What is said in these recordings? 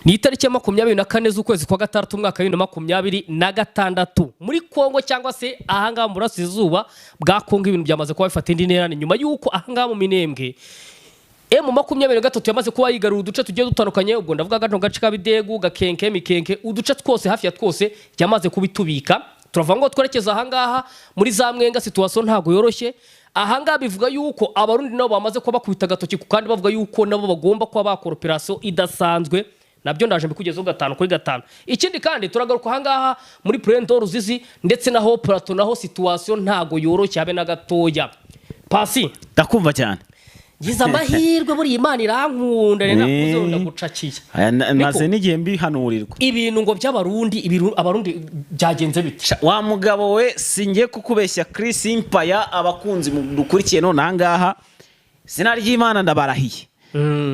ni itariki ya 24 z'ukwezi kwa gatandatu umwaka 2026 muri Kongo cyangwa se ahanga mu burasirazuba bwa Kongo ibintu byamaze kuba bifata indi ntera nyuma yuko ahanga mu Minembwe M23 yamaze kuba yigarura uduce tugiye dutandukanye ubwo ndavuga gace ka Bidegu gakenke mikenke uduce twose hafi ya twose yamaze kubitubika turavuga ngo twerekeza ahangaha muri za mwenga situation ntago yoroshye ahangaha bivuga yuko abarundi nabo bamaze kuba bakubita gatoki kandi bavuga yuko nabo bagomba kuba bakora operation idasanzwe nabyo ndaje mbikugezeho 5 kuri 5 ikindi kandi turagaruka ahangaha muri Prendo Ruzizi ndetse naho plateau naho situation ntago yoroshye habe na gatoya pasi ndakumva cyane Giza amahirwe muri Imana irankunda rena kuzonda gucakiye maze n'igihe mbihanurirwa ibintu ngo by'abarundi abarundi byagenze bite wa mugabo we singiye kukubeshya Chris Impaya abakunzi dukurikiye none ahangaha sinari y'Imana ndabarahiye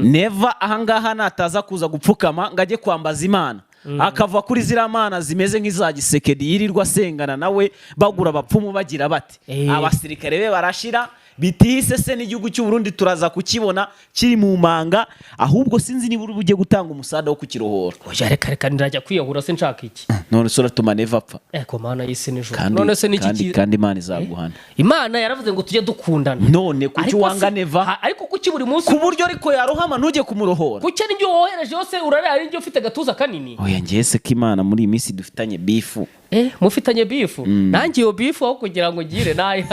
Neva ahangaha nataza kuza gupfukama ngaje kwambaza Imana akava kuri ziramana zimeze nk'izagisekedi yirirwa sengana nawe bagura abapfumu bagira bati abasirikare be barashira bitise se n'igihugu cy'u Burundi turaza kukibona kiri mu manga ahubwo sinzi niba uje gutanga umusada wo kukirohora oya reka ndirajya kwiyahura se nshaka iki none sura tuma Neva apfa ko mana yise nijoro none se niki kandi Imana izaguhana Imana yaravuze ngo tujye dukundana none kuki wanga Neva ariko kuki buri munsi ku buryo ariko yarohama ntujye kumurohora kuki n'ibyo wohereje yose urare ari byo ufite gatuza kanini oya ngese ko Imana muri iyi minsi dufitanye bifu mufitanye bifu nanjye iyo bifu aho kugira ngo gire nayo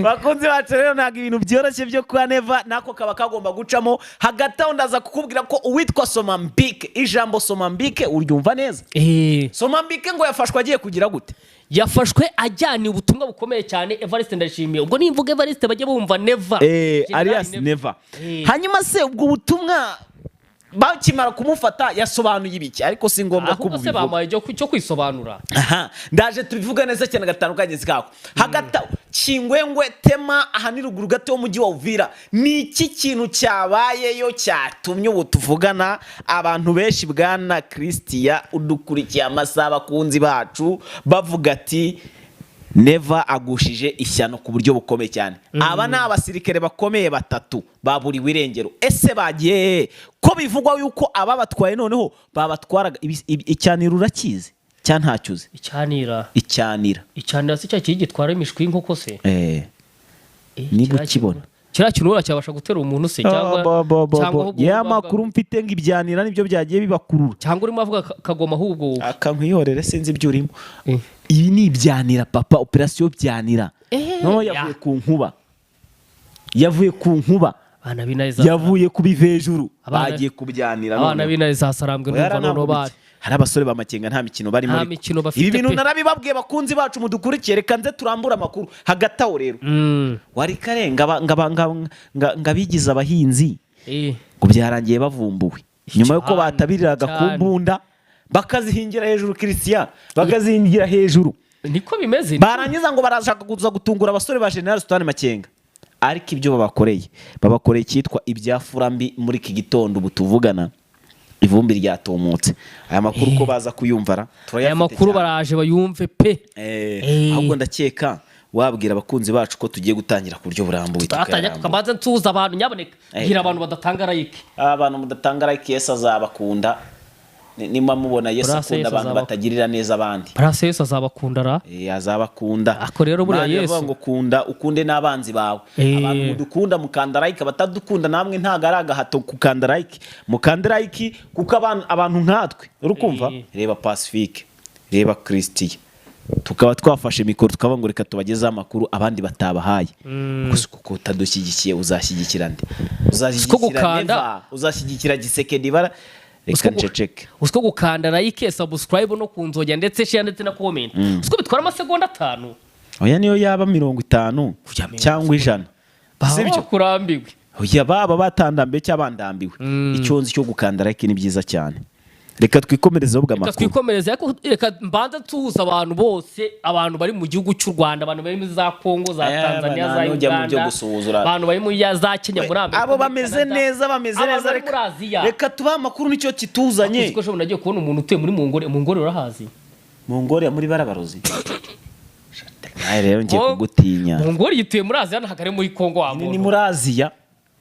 bakunze bacu rero ntabwo ibintu byoroshye byo kwa Neva nako kaba kagomba gucamo hagati aho ndaza kukubwira ko uwitwa Somambike ijambo Somambike uryumva neza Somambike ngo yafashwe agiye kugira gute yafashwe ajyaniye ubutumwa bukomeye cyane Evariste ndashimiye ubwo nimvuga Evariste bajye bumva Neva alias Neva hanyuma se ubwo butumwa bakimara kumufata yasobanuye ibiki ariko si ngombwa kububivuga se bamaye cyo kwisobanura ndaje tubivuga neza cyane gatandukanye zikako hagata Kingwengwe tema ahaniruguru gato umujyi wa Uvira ni iki kintu cyabayeyo cyatumye ubu tuvugana abantu benshi bwana Christian udukurikiye amasaba kunzi bacu bavuga ati Neva agushije ishyano ku buryo bukomeye cyane aba ni abasirikare bakomeye batatu baburiwe irengero ese bagiye ko bivugwa yuko ababatwaye noneho babatwaraga icyanira urakize cya ntacyuze icyanira si cya kigitwara imishwi y'inkoko se niba ukibona kira kintu uracyabasha gutera umuntu se cyangwa ya makuru mfite ngibyanira nibyo byagiye bibakurura cyangwa urimo avuga kagoma ahubwo akankwihorere sinzi ibyo urimo ibi ni ibyanira papa operation byanira no yavuye ku nkuba yavuye kubivejuru bagiye kubyanira abana binariza sarambwe numva none bari hari abasore bamakenga nta mikino bari muri ibi bintu narabibabwiye bakunzi bacu mudukurikiye reka nze turambura amakuru hagati aho rero wari karenga ngabigiza abahinzi ngo byarangiye bavumbuwe nyuma yuko batabiriraga ku mbunda bakazihingira hejuru Christian bakazihingira hejuru niko bimeze barangiza ngo barashaka kuza gutungura abasore ba General Sultan Makenga ariko ibyo babakoreye cyitwa ibyafurambi muri iki gitondo butuvugana ivumbi ryatomotse aya makuru ko baza kuyumvara aya makuru baraje bayumve pe ahubwo ndakeka wabwira abakunzi bacu ko tugiye gutangira ku buryo burambuye tukatangira kukabanza tuza abantu nyaboneka gira abantu badatanga like abantu mudatanga like Yesu azabakunda nima mubona Yesu akunda abantu batagirira neza abandi Prase Yesu azabakunda ra azabakunda ako rero buriya Yesu ngo kunda ukunde n'abanzi bawe abantu mudukunda mukanda like batadukunda namwe ntago ari agahato kukanda like mukanda like kuko abantu nkatwe urukumva reba Pacifique reba Christian tukaba twafashe mikoro tukaba ngo reka tubageze amakuru abandi batabahaye kuko utadushyigikiye uzashyigikira nde uzashyigikira Gisekedi bara usko gukanda like subscribe no kunzogya ndetse share ndetse na comment usko bitwara amasegonda 5 oya niyo yaba 50 cyangwa 100 sibyo kurambiwe oya baba batandambe cyabandambiwe icyonzi cyo gukanda like ni byiza cyane reka twikomereze ubwo amakuru twikomereze reka mbanza tuhuza abantu bose abantu bari mu gihugu cy'u Rwanda abantu bari mu za Kongo za Tanzania za Uganda abantu bari mu za Kenya muri Amerika abo bameze neza reka tuba amakuru nicyo kituzanye kuko shobora nagiye kubona umuntu utuye muri Mongore urahazi Mongore muri barabarozi rero ngiye kugutinya Mongore yituye muri Aziya ntakare muri Kongo ni muri Aziya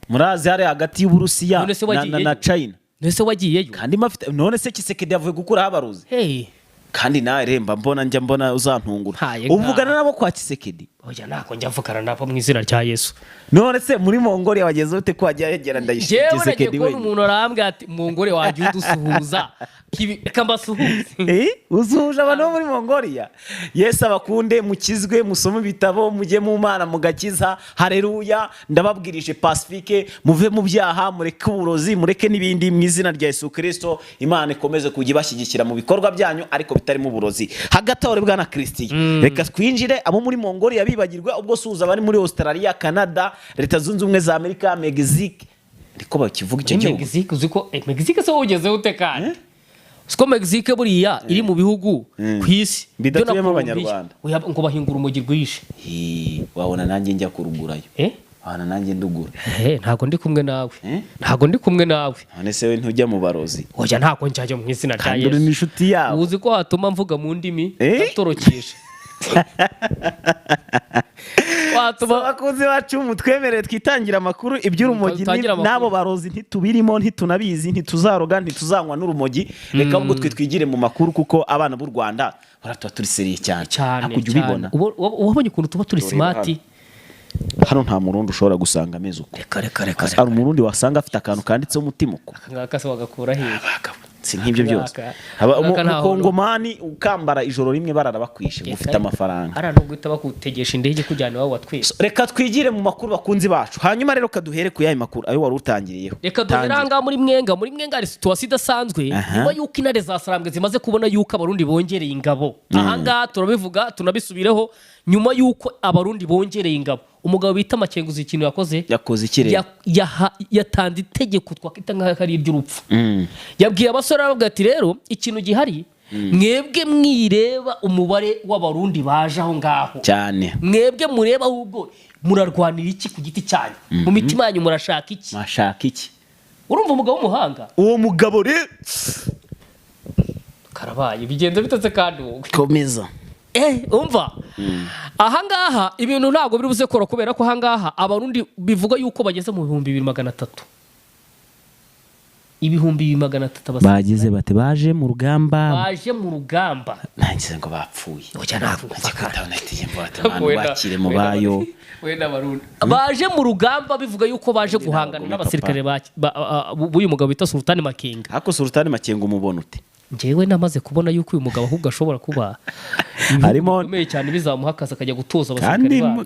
murazi hari hagati y'Uburusiya None se wagiyeyo? na China Nese wagiyeyo? kandi mafite none se Kisekedi yavuye gukuraho abarozi Hey. kandi nawe remba mbona uzantungura Haye uvugana nabo kwa Kisekedi Oya nako njya mvugana nabo mu izina rya Yesu. none se muri Mongolia wageze ute ko wajya yegera ndayishije Jewe nagiye Kisekedi kubona we umuntu arambwira ati mungore wagiye udusuhuza. Reka mbasuhuze. uzuhuje abantu bo muri Mongolia Yesu abakunde mukizwe musome ibitabo mujye mu Mana mugakiza haleluya ndababwirije Pacifique muve mu byaha mureke uburozi mureke n'ibindi mu izina rya Yesu Kristo Imana ikomeze kujya ibashyigikira mu bikorwa byanyu ariko bitarimo uburozi hagati aho bwana Christian reka twinjire abo muri Mongolia bibagirwa ubwo suza bari muri Australia Canada Leta Zunze Ubumwe za Amerika Mexique ndiko bakivuga icyo gihugu Mexique uziko Mexique se wugeze ute kandi Siko Mexique buriya iri mu bihugu ku isi bidatuyemo abanyarwanda ngo bahingura umugi rwishe wabona nanjye njya kurugurayo wana nanjye ndugura ntago ndi kumwe nawe ntago ndi kumwe nawe none se we ntujya mu barozi oya ntago njyaje mu izina rya Yesu kandi ni inshuti yawe uzi ko hatuma mvuga mu ndimi atorokesha abakunzi bacu mutwemerere twitangira amakuru iby'urumogi n'abo barozi ntitubirimo ntitunabizi ntituzaroga ntituzanywa n'urumogi reka ahubwo twigire mu makuru kuko abana b'u Rwanda baratuba turi seriye cyane hakujya ubibona wabonye ukuntu tuba turi smart hano nta murundi ushobora gusanga ameze uko reka hari umurundi wasanga afite akantu kanditseho umutima uko ngaka se wagakura he si nk'ibyo byose umukongomani ukambara ijoro rimwe bararabakwishe ufite amafaranga ara no guhita bakutegesha indege kujyana iwawe watwise reka twigire mu makuru bakunzi bacu hanyuma rero kaduhere ku yayi makuru ayo wari utangiriyeho reka duheranga muri mwenga hari situation idasanzwe nyuma yuko intare za Sarambwe zimaze kubona yuko abarundi bongereye ingabo ahangaha turabivuga tunabisubireho nyuma yuko abarundi bongereye ingabo umugabo bita Makenguzi ikintu yakoze ikirere yatanze itegeko twakita nk'aho ari iry'urupfu yabwiye abasore aravuga ati rero ikintu gihari mwebwe mwireba umubare w'abarundi baje aho ngaho cyane mwebwe mureba ahubwo murarwanira iki ku giti cyanyu mu mitima yanyu murashaka iki urumva umugabo w'umuhanga uwo mugabo rero karabaye bigenze bitetse kandi wowe komeza umva ahangaha ibintu ntabwo biri buze kora kubera ko ahangaha abarundi bivuga yuko bageze mu 2300 2300 bagize bate baje mu rugamba nangize ngo bapfuye oya ntabwo bakire mu bayo baje mu rugamba bivuga yuko baje guhangana n'abasirikare b'uyu mugabo bita Sultani Makenga ako Sultani Makenga umubona ute njyewe namaze kubona yuko uyu mugabo ahubwo ashobora kuba harimo bikomeye cyane bizamuhakaza akajya gutoza abasirikare bacu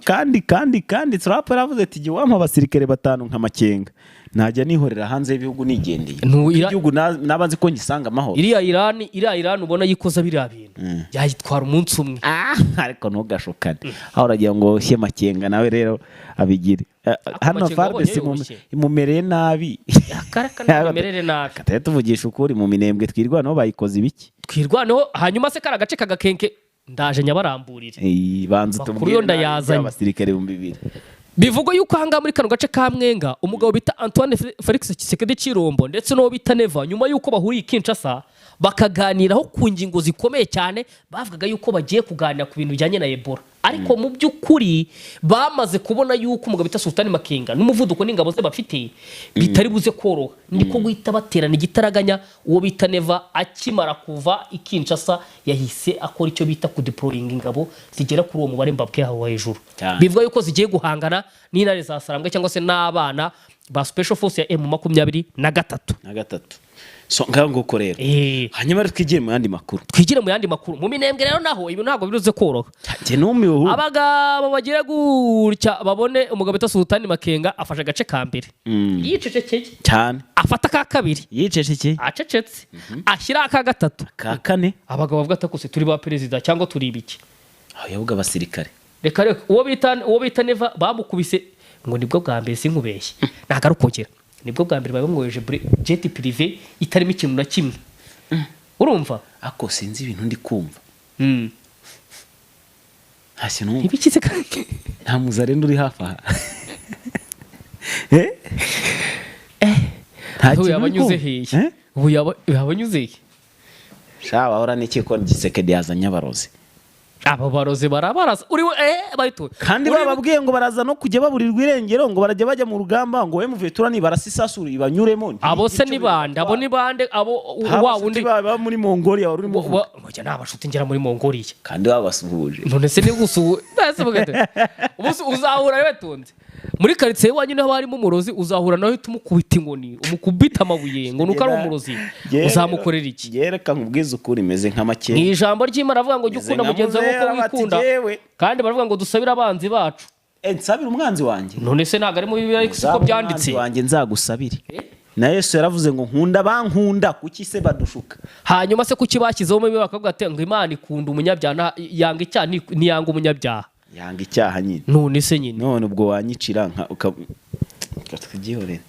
kandi Trump yaravuze ati jye wampa abasirikare 5 nka Makenga najya nihorera hanze y'ibihugu nigendeye igihugu nabanze ko ngisanga amahoro iriya Iran ubona yikoza biriya bintu yayitwara umunsi umwe ariko ntugashukane aho uragira ngo shye Makenga nawe rero abigire hano Fardesi imumereye nabi imumerere nabi kataya tuvugisha ukuri mu minembwe twirwanaho bayikoze ibiki twirwanaho hanyuma se kara gace kagakenke ndaje nyabaramburire banze tubwire abasirikare 2000 bivugwa yuko hanga muri kano gace ka Mwenga umugabo bita Antoine Felix Tshisekedi Chirombo ndetse no bita Neva nyuma yuko bahuriye Kinshasa bakaganiraho ku ngingo zikomeye cyane bavugaga yuko bagiye kuganira ku bintu bijyanye na Ebola ariko mu by'ukuri bamaze kubona yuko umugabo bita Sultani Makenga n'umuvuduko n'ingabo ze bafite bitari buze koroha niko guhita baterana igitaraganya uwo bita Neva akimara kuva Kinshasa yahise akora icyo bita ku deploying ingabo zigera kuri uwo mubare mbabwe aho hejuru bivuga yuko zigiye guhangana n'intare za Sarambwe cyangwa se n'abana ba special force ya M23 so nguko rero hanyuma twigire mu yandi makuru mu minembwe rero naho ibi ntabwo biruze koroha je numiwe abagabo bagira gutya babone umugabo bita Sultani Makenga afashe agace ka mbere yicecekeye cyane afata ka kabiri yicecekeye acecetse ashyira aka gatatu ka kane abagabo bavuga atakose turi ba perezida cyangwa turi ibiki aho yavuga abasirikare reka uwo bita Neva bamukubise ngo nibwo bwa mbere sinkubeshye nagarukogera nibwo bwa mbere bamwoheje jet privé itarimo ikintu na kimwe urumva ako sinzi ibintu ndi kumva hasi no ibikize kanke nta muzarendo uri hafi aha ubu yabanyuze hehe ubu yabanyuze he shawa ora n'iki ko Tshisekedi yazanye abarozi abo barozi barabarasa uri bahito kandi bababwiye ngo baraza no kujya baburirwa irengero ngo barajya bajya mu rugamba ngo M23 ni barasisasura ibanyuremo abo se ni bande abo wa wundi baba muri Mongolia wari urimo mujya nabashuti ngera muri Mongolia kandi babasuhuje none se ni gusu base bugate uzahura wetonze muri quartier wanyu naho harimo umurozi uzahura nawe tumukubita ingoni umukubita amabuye ngo nuko ari umurozi uzamukorera iki yereka nkubwiza ukuri imeze nk'amake ni ijambo ry'Imana avuga ngo jukunda mugenzi wawe uko wikunda kandi baravuga ngo dusabira abanzi bacu nsabira umwanzi wanjye none se ntago ari mu Bibiliya siko byanditse wanjye nzagusabire na Yesu yaravuze ngo nkunda bankunda kuki se badushuka hanyuma se kuki bashyizeho mu Bibiliya bakavuga ati ngo Imana ikunda umunyabyaha yanga icyaha ntiyanga umunyabyaha yanga icyaha nyine none se nyine none ubwo wanyicira nka ukatugihorera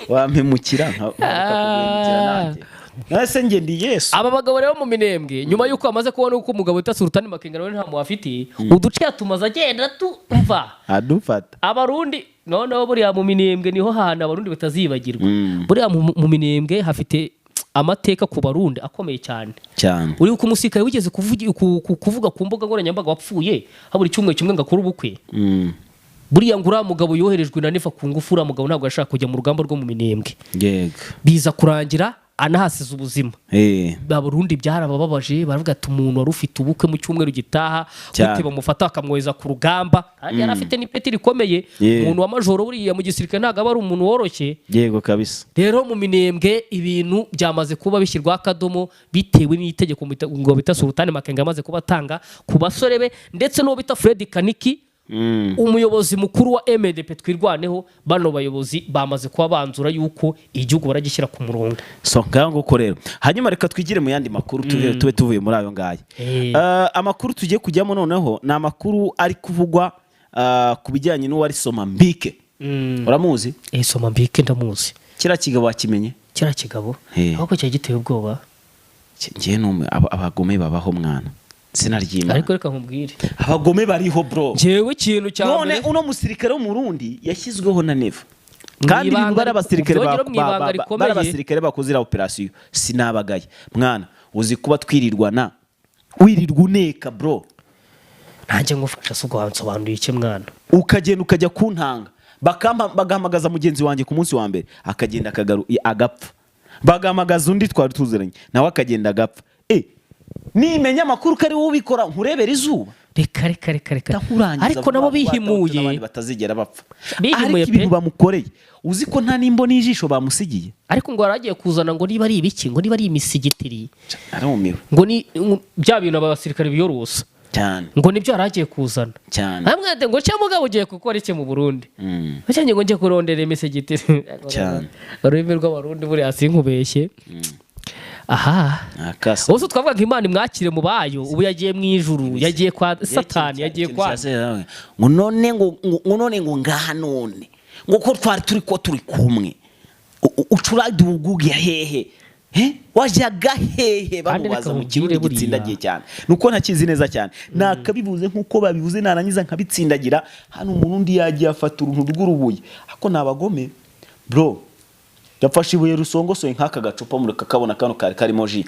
wampemukira nka ukakubwira nanjye nase nge ndi Yesu aba bagabo rero mu Minembwe nyuma yuko amaze kubona uko umugabo wita Sultani Makenga nawe nta muafiti uduce tumaze agenda tumva adufata abarundi noneho buriya mu Minembwe niho hana abarundi batazibagirwa buriya mu Minembwe hafite amateka ku barundi akomeye cyane uri uko umusirikare wigeze kuvuga ku mbuga nkoranyambaga wapfuye haburi cyumwe kimwe ngakora ubukwe buriya ngura mugabo yoherejwe na Neva ku ngufu ura mugabo ntabwo yashaka kujya mu rugamba rwo mu Minembwe yego biza kurangira anahasize ubuzima baburundi byarabababaje baravuga ati umuntu wari ufite ubukwe mu cyumweru gitaha gute bamufata akamwoheza ku rugamba kandi yari afite n'ipeti rikomeye umuntu wa majoro buriya mu gisirikare ntabwo aba ari umuntu woroshye yego kabisa rero mu Minembwe ibintu byamaze kuba bishyirwa akadomo bitewe n'itegeko ngo bita Sultani Makenga amaze kubatanga ku basore be ndetse n'uwo bita Fred Kaniki umuyobozi mukuru wa MDP twirwaneho bano bayobozi bamaze kuba banzura yuko igihugu baragishyira ku murongo so ngango ko rero hanyuma reka twigire mu yandi makuru tube tuvuye muri ayo ngaye amakuru tugiye kujyamo noneho na amakuru ari kuvugwa ku bijyanye n'uwari Somambike uramuzi Somambike ndamuzi kira kigabo wakimenye kira kigabo ahubwo cyo giteye ubwoba ngiye no abagome babaho mwana sinaryima ariko reka nkubwire abagome bariho bro jewe ikintu cyane none uno musirikare wo mu Burundi yashyizweho na Neva kandi ibintu bari abasirikare bakozira operation sinabagaye mwana uzi kuba twirirwana wirirwa uneka bro nanjye ngufasha sugo hansobanuye iki mwana ukagenda ukajya kuntanga bagahamagaza mugenzi wanjye ku munsi wa mbere akagenda agapfa bagamagaza undi twari tuziranye nawe akagenda agapfa nimenya amakuru kari wowe ubikora nkurebera izuba reka ariko nabo bihimuye n'abandi batazigera bapfa ariko ibintu bamukoreye uzi ko nta nimbo n'ijisho bamusigiye ariko ngo aragiye kuzana ngo niba ari ibiki ngo niba ari imisigitiri arumiwe ngo ni bya bintu abasirikare biyorosa cyane ngo nibyo aragiye kuzana cyane hamwe ngo cyo mugabo ugiye gukora iki mu Burundi cyane ngo ngiye kurondera imisigitiri cyane ururimi rw'abarundi buri asinkubeshye aha ubu twavuga ngo Imana imwakire mu bayo ubu yagiye mu ijuru yagiye kwa Satani yagiye kwa ngo none ngo ngaha none ngo ko twari turi kumwe ucurade ubugugi hehe wajyaga hehe bamubaza mu kirundi gitsindagiye cyane nuko ntakizi neza cyane nakabivuze nkuko babivuze narangiza nkabitsindagira hano umuntu undi yagiye afata uruntu rw'urubuye ako nabagome bro yafashe ibuye rusongosoye nk'aka gacupa mureka kabona kano karimo ji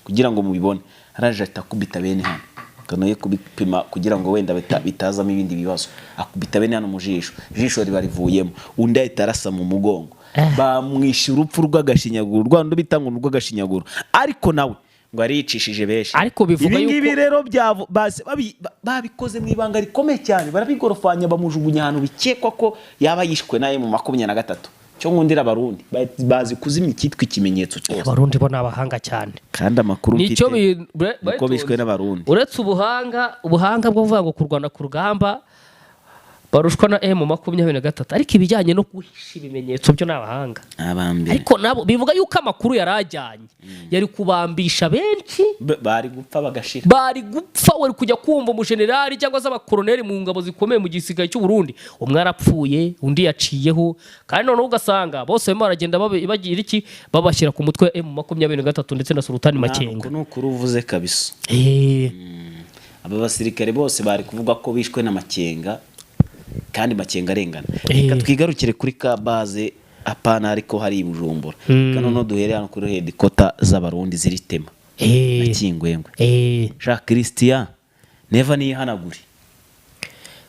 kugira ngo mubibone araje atakubita bene hano kanoye kubipima kugira ngo wenda bitazamo ibindi bibazo akubita bene hano mu jisho riba rivuyemo undi ahita arasa mu mugongo bamwishyura urupfu rw'agashinyaguro rwanda bitanga urw'agashinyaguro ariko nawe ngo aricishije benshi ariko bivuga yuko ibi rero babikoze mu ibanga rikomeye cyane barabigorofanya bamujugunya ahantu bikekwa ko yaba yishwe naye mu 23 cyo ngundira abarundi bazi kuzimya ikitwa ikimenyetso cyose abarundi bo nabahanga cyane kandi amakuru mfite nicyo uko bishwe n'abarundi uretse ubuhanga bwo kuvuga ngo kurwana ku rugamba barushwa na M23 ariko ibijyanye no guhisha ibimenyetso byo nabahanga abambere ariko nabo bivuga yuko amakuru yarajyanye yari kubambisha benshi bari gupfa bagashira wari kujya kumva umujenerali cyangwa se abakoroneri mu ngabo zikomeye mu gisigaye cy'u Burundi umwe arapfuye undi yaciyeho kandi none ugasanga bose baragenda bagira iki babashyira ku mutwe M23 ndetse na Sultani Makenga no kuruvuze kabisa aba basirikare bose bari kuvuga ko bishwe na Makenga kandi Makenga arengana reka twigarukire kuri ka base apana ariko hari Bujumbura kandi no duhere hano kuri headquarter z'abarundi ziritema Nakingwengwe Jacques Christian Neva niyihanagure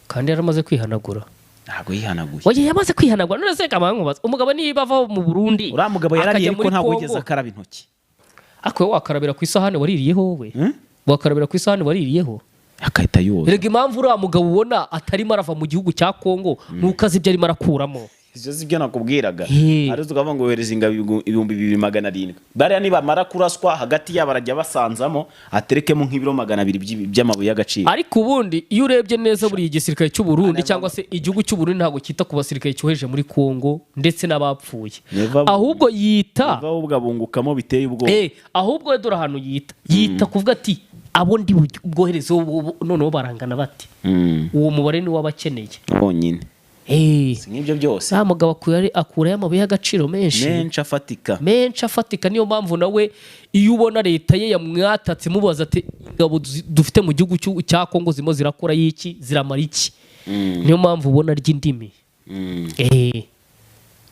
kandi yaramaze kwihanagura ntabwo yihanaguye oye yamaze kwihanagura none se kamankubaza umugabo niba ava mu Burundi uriya mugabo yarariye ariko ntabwo yigeze akaraba intoki akwe wakarabira ku isahane waririyeho wowe wakarabira ku isahane waririyeho akahita yoza rega impamvu uriya mugabo ubona atarimo arava mu gihugu cya Kongo nuko azi ibyo arimo arakuramo ivyo sibyo nakubwiraga arizo ukavuga ngo wohereza ingabo 2700 bariya nibamara kuraswa hagati yabo barajya basanzamo aterekemo nk'ibiro 200 by'amabuye y'agaciro ariko ubundi iyo urebye neza buri igisirikare cy'u Burundi cyangwa se igihugu cy'u Burundi ntago kita ku basirikare cyoheje muri Kongo ndetse n'abapfuye ahubwo yita ubwo abungukamo biteye ubwo ahubwo dore hano yita kuvuga ati abo ndi bwohereze noneho barangana bati uwo mubare ni wabakeneye bonyine nk'ibyo byose mugabo akura y'amabuye y'agaciro menshi afatika niyo mpamvu nawe iyo ubona leta ye yamwatatse mubaza ati ingabo dufite mu gihugu cya Kongo zimo zirakora y'iki ziramara iki niyo mpamvu ubona ry'indimi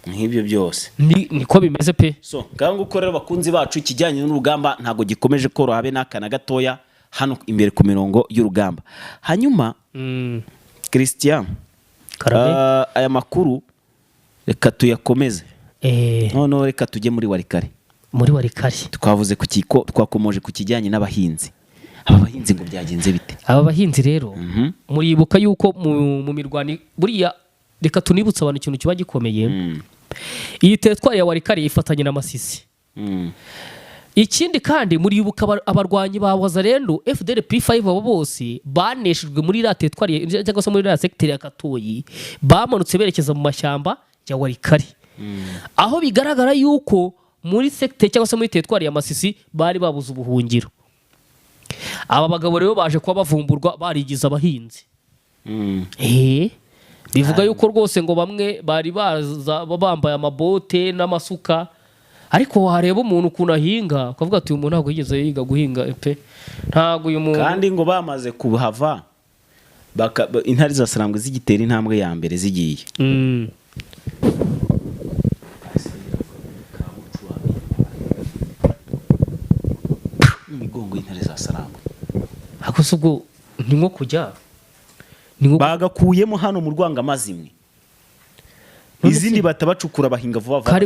nk'ibyo byose niko bimeze pe so kandi ukorera abakunzi bacu ikijyanye n'urugamba ntago gikomeje koroha habe n'akana gatoya hano imbere ku mirongo y'urugamba hanyuma Christian aya makuru reka tuyakomeze noneho reka tujye muri warikare twavuze ku kiko twakomoje ku kijyanye n'abahinzi aba bahinzi ngo byagenze bite aba bahinzi rero muribuka yuko mu mirwani buriya reka tunibutsa abantu ikintu kiba gikomeye iyi teritwari ya warikare ifatanye n'amasisi ikindi kandi muribuka abarwanyi ba Wazalendo FDL P5 abo bose baneshejwe muri la teritwari cyangwa se muri la secteur ya Katoyi bamanutse berekeza mu mashyamba ya warikare aho bigaragara yuko muri secteur cyangwa se muri teritwari ya Masisi bari babuze ubuhungiro aba bagabo rero baje kuba bavumburwa barigiza abahinzi bivuga yuko rwose ngo bamwe bari baza bambaye amabote n'amasuka ariko wareba umuntu ukuntu ahinga ukavuga ati uyu muntu ntabwo yigeze yiga guhinga pe ntabwo uyu muntu kandi ngo bamaze kuhava intare zasarambwe zigitera intambwe ya mbere zigiye imigongo y'intare zasarambwe ako subwo ni nko kujya bagakuyemo hano mu Rwangamazimwe izindi batabacukura bahinga vuba vuba kari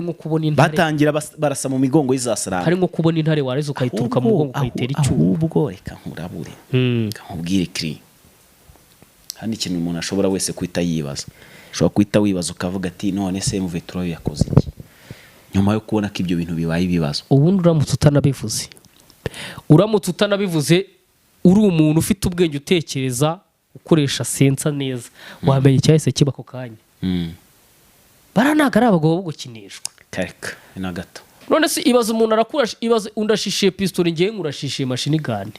nko kubona intare batangira barasa mu migongo y'izasarambwe kari nko kubona intare wareze ukayituruka mu mugongo ukayitera icyuma ubwo reka nkurabure nkubwire kiri handi ikintu umuntu ashobora wese kwita yibaza ushobora kwita wibaza ukavuga ati none se M23 yakoze iki nyuma yo kubona ko ibyo bintu bibaye ibibazo ubundi uramutse utanabivuze uri umuntu ufite ubwenge utekereza ukoresha sensa neza wamenye cyahise kiba ko kanya baranaga ari abagabo bo gukinishwa kareka ina gato none se ibaza umuntu arakurasha ibaza undashishiye pistol ngiye ngurashishiye machine gun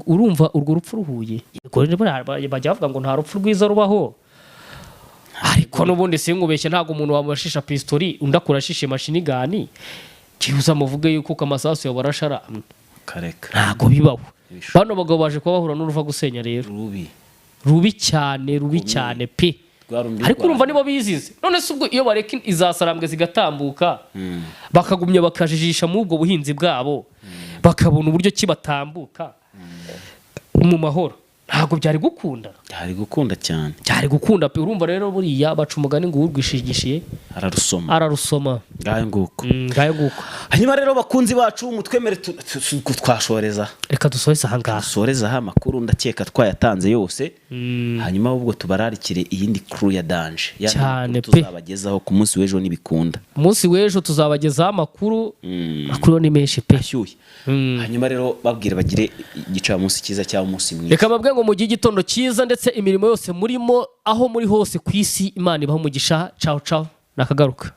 urumva urwo rupfu ruhuye bajya bavuga ngo nta rupfu rwiza rubaho ariko nubundi sinkubeshye ntago umuntu wabashisha pistol undakurashishiye machine gun kibuza muvuge yuko kamasasu yabarashara kareka ntago bibaho bano bagabo baje kuba bahura n'uruva gusenya rero rubi cyane pe ariko urumva nibo bizize none se ubwo iyo bareka izasarambwe zigatambuka bakagumya bakajijisha mu ubwo buhinzi bwabo bakabona uburyo kibatambuka mu mahoro ntago byari gukunda cyane byari gukunda pe urumva rero buriya baca umugani ngo urwishigishiye ararusoma ngaye nguko hanyuma rero bakunzi bacu mutwemere twashoreza reka dusoreze aha ngaha dusoreze aha amakuru ndakeka twayatanze yose hanyuma ubwo tubararikire iyindi crew ya danger cyane pe tuzabagezaho ku munsi w'ejo nibikunda umunsi w'ejo tuzabagezaho amakuru ni menshi pe ashyuye hanyuma rero babwire bagire igicamunsi cyiza cyangwa umunsi mwiza reka babwe ngo mugire igitondo cyiza ndetse imirimo yose murimo aho muri hose ku isi Imana ibaho umugisha ciao nakagaruka